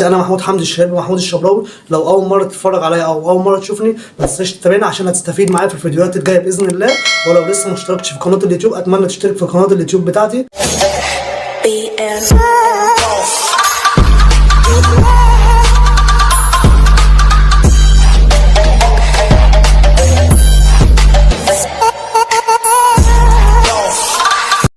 انا محمود حمدي الشهاب محمود الشبراوي. لو اول مره تتفرج عليا او اول مره تشوفني ما تنساش تتابعني عشان هتستفيد معايا في الفيديوهات الجايه باذن الله. ولو لسه ما اشتركتش في قناه اليوتيوب اتمنى تشترك في قناه اليوتيوب بتاعتي.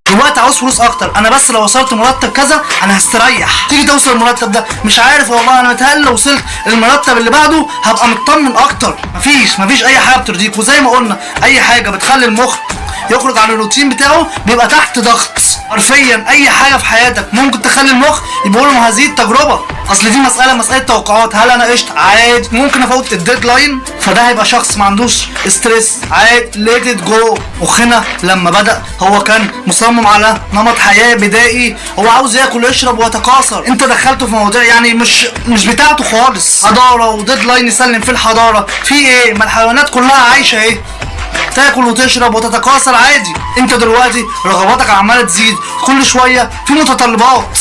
دلوقتي عاوز فلوس اكتر، انا بس لو وصلت مرتب كذا انا هستريح. تيجي توصل المرتب ده مش عارف والله، انا متهيألي لو وصلت المرتب اللي بعده هبقى مطمن اكتر. مفيش اي حاجه بترضيك، وزي ما قلنا اي حاجه بتخلي المخ يخرج عن الروتين بتاعه بيبقى تحت ضغط. حرفيا اي حاجه في حياتك ممكن تخلي المخ يقول له هذه التجربه، اصل دي مساله توقعات. هل انا قشطه عادي ممكن افوت الديدلاين، فده هيبقى شخص ما عندوش ستريس عادي. ليت ات جو. مخنا لما بدا هو كان مصمم على نمط حياه بدائي، هو عاوز ياكل ويشرب ويتكاثر. انت دخلته في مواضيع يعني مش بتاعته خالص. حضاره وديدلاين يسلم في الحضاره في ايه؟ ما الحيوانات كلها عايشه ايه، تاكل وتشرب وتتكاثر عادي. انت دلوقتي رغباتك عماله تزيد كل شويه، في متطلبات.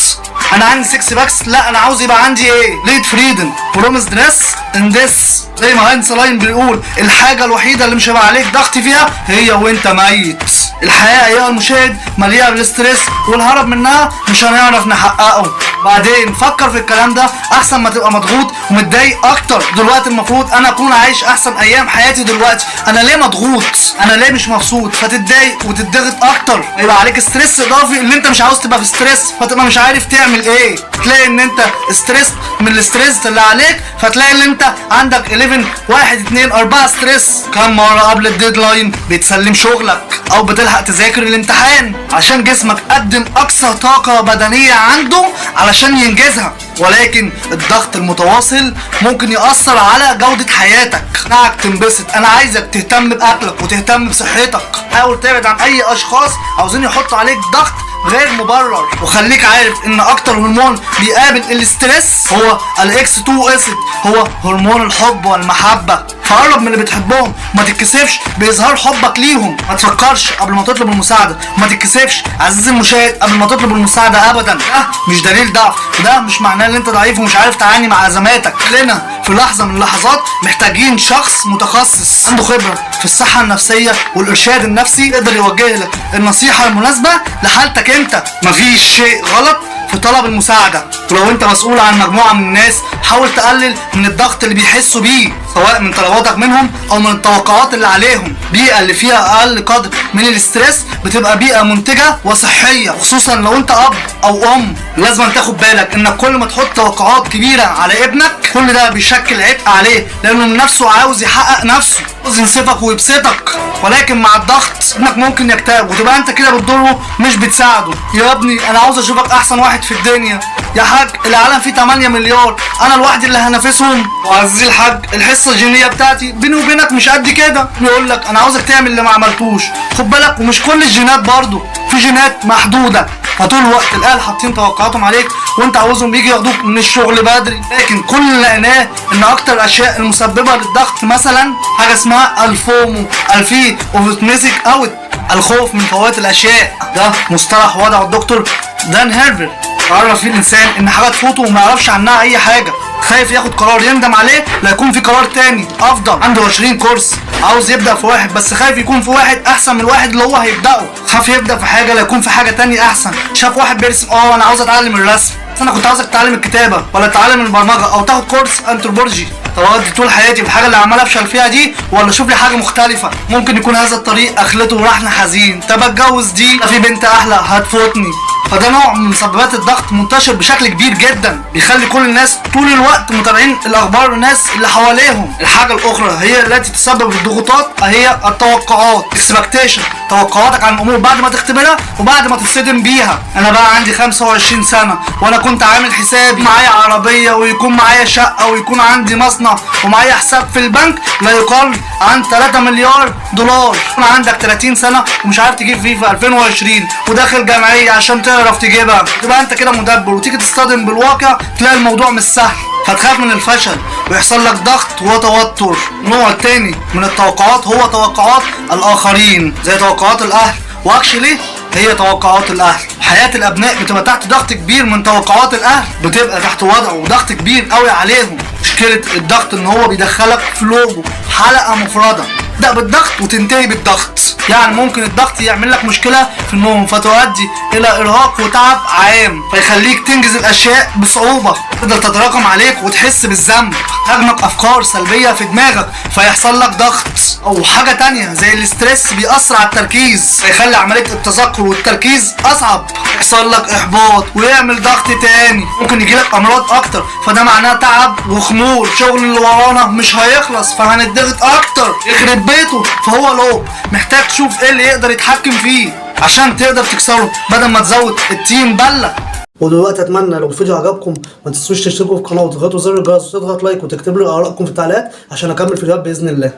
انا عندي 6 باكس، لا انا عاوز يبقى عندي ايه؟ ليت فريدم بروميس دريس ان ذس. زي ما هاينز لاين بيقول الحاجه الوحيده اللي مش هيبقى عليك ضغط فيها هي وانت ميت. الحياه ايها المشاهد مليئه بالستريس، والهرب منها مش هنعرف نحققه. بعدين فكر في الكلام ده احسن ما تبقى مضغوط ومتضايق اكتر. دلوقتي المفروض انا اكون عايش احسن ايام حياتي دلوقتي، انا ليه مضغوط؟ انا ليه مش مبسوط؟ فتتضايق وتتضغط اكتر، يبقى عليك ستريس اضافي اللي انت مش عاوز تبقى في ستريس، فتبقى مش عارف تعمل ايه. تلاقي ان انت ستريس من الستريس اللي عليك، فتلاقي ان انت عندك 11 1 2 4 ستريس. كم مره قبل الديدلاين بتسلم شغلك او بتلحق تذاكر الامتحان عشان جسمك قدم اقصى طاقه بدنيه عنده علشان ينجزها. ولكن الضغط المتواصل ممكن يأثر على جودة حياتك. منعك تنبسط. انا عايزك تهتم باكلك وتهتم بصحتك. حاول تبعد عن اي اشخاص عاوزين يحطوا عليك ضغط غير مبرر. وخليك عارف ان اكتر هرمون بيقابل الاسترس هو الاكس 2 اسيد، هو هرمون الحب والمحبه. فقرب من اللي بتحبهم، ما تتكسفش بإظهار حبك ليهم. ما تفكرش قبل ما تطلب المساعده، ما تتكسفش عزيزي المشاهد قبل ما تطلب المساعده ابدا. ده مش دليل ضعف، وده مش معناه ان انت ضعيف ومش عارف تعاني مع ازماتك. كلنا في لحظه من اللحظات محتاجين شخص متخصص عنده خبره في الصحه النفسيه والارشاد النفسي، يقدر يوجه لك النصيحه المناسبه لحالتك انت. مفيش شيء غلط في طلب المساعده، ولو انت مسؤول عن مجموعه من الناس حاول تقلل من الضغط اللي بيحسوا بيه، سواء من طلباتك منهم او من التوقعات اللي عليهم. البيئه اللي فيها اقل قدر من الاسترس بتبقى بيئه منتجه وصحيه، خصوصا لو انت اب او ام. لازم تاخد بالك انك كل ما تحط توقعات كبيره على ابنك كل ده بيشكل عبء عليه، لانه من نفسه عاوز يحقق نفسه، عاوز ينصفك ويبسطك. ولكن مع الضغط ابنك ممكن يكتئب وتبقى انت كده بتضره مش بتساعده. يا ابني انا عاوز اشوفك احسن واحد في الدنيا. يا حاج العالم فيه 8 مليار، انا الوحيد اللي هنافسهم. وعزيزي الحاج الحصه الجينيه بتاعتي بيني وبينك مش قد كده. يقول لك انا عاوزك تعمل اللي ما عملتوش. خد بالك ومش كل الجينات برضو، في جينات محدوده. فطول الوقت الاهل حاطين توقعاتهم عليك وانت عاوزهم يجي ياخدوك من الشغل بدري. لكن كل اللي لقيناه ان اكتر الاشياء المسببه للضغط مثلا حاجه اسمها الفومو، الفي اوف ميسنج اوت، الخوف من فوات الاشياء. ده مصطلح وضعه الدكتور دان هيربر، عرف فيه الانسان ان حاجه تفوته وما يعرفش عنها اي حاجه. خايف ياخد قرار يندم عليه لا يكون في قرار تاني افضل. عنده 20 كورس عاوز يبدا في واحد، بس خايف يكون في واحد احسن من الواحد اللي هو هيبداه. خاف يبدا في حاجه لا يكون في حاجه تانية احسن. شاف واحد بيرسم، انا عاوز اتعلم الرسم، بس انا كنت عاوزك تتعلم الكتابه ولا تتعلم البرمجه او تاخد كورس انتربرجي. اقضي طول حياتي في الحاجه اللي عمال افشل فيها دي، ولا اشوف لي حاجه مختلفه؟ ممكن يكون هذا الطريق اخلته رحنا حزين. طب اتجوز دي، في بنت احلى هتفوتني. فده نوع من مسببات الضغط منتشر بشكل كبير جدا، بيخلي كل الناس طول الوقت متابعين الاخبار والناس اللي حواليهم. الحاجه الاخرى هي التي تسبب الضغوطات هي التوقعات، اكسبكتيشن، توقعاتك عن الامور بعد ما تختبرها وبعد ما تصطدم بيها. انا بقى عندي 25 سنه وانا كنت عامل حسابي معايا عربيه ويكون معايا شقه ويكون عندي مصنع ومعايا حساب في البنك لا يقل عن 3 مليار دولار. يكون عندك 30 سنه ومش عارف تجيب فيه في 2020 وداخل جمعيه عشان تعرف تجيبها، تبقى انت كده مدبر وتيجي تصطدم بالواقع تلاقي الموضوع مش سهل، فتخاف من الفشل ويحصل لك ضغط وتوتر. النوع التاني من التوقعات هو توقعات الاخرين، زي توقعات الاهل. واكشلي هي توقعات الاهل. حياة الابناء بتبقى تحت ضغط كبير من توقعات الاهل، بتبقى تحت وضع وضغط كبير قوي عليهم. مشكلة الضغط ان هو بيدخلك في لوجو حلقة مفردة، تبدأ بالضغط وتنتهي بالضغط. يعني ممكن الضغط يعمل لك مشكلة في النوم فتؤدي الى ارهاق وتعب عام، فيخليك تنجز الاشياء بصعوبة، تقدر تتراكم عليك وتحس بالذنب، تهاجمك افكار سلبية في دماغك فيحصل لك ضغط. او حاجة تانية زي الاسترس بيأثر على التركيز، فيخلي عملية التذكر والتركيز اصعب، يحصل لك احباط ويعمل ضغط تاني، ممكن يجيلك امراض اكتر، فده معناه تعب وخمول. شغل اللي ورانا مش هيخلص فهنتضغط اكتر يخرب بيته. فهو لو محتاج تشوف ايه اللي يقدر يتحكم فيه عشان تقدر تكسره بدل ما تزود التيم بله. ودلوقتي اتمنى لو الفيديو عجبكم ما تنسوش تشتركوا في القناه وتضغطوا زر الجرس وتضغط لايك وتكتبوا لي ارائكم في التعليقات عشان اكمل فيديوهات باذن الله.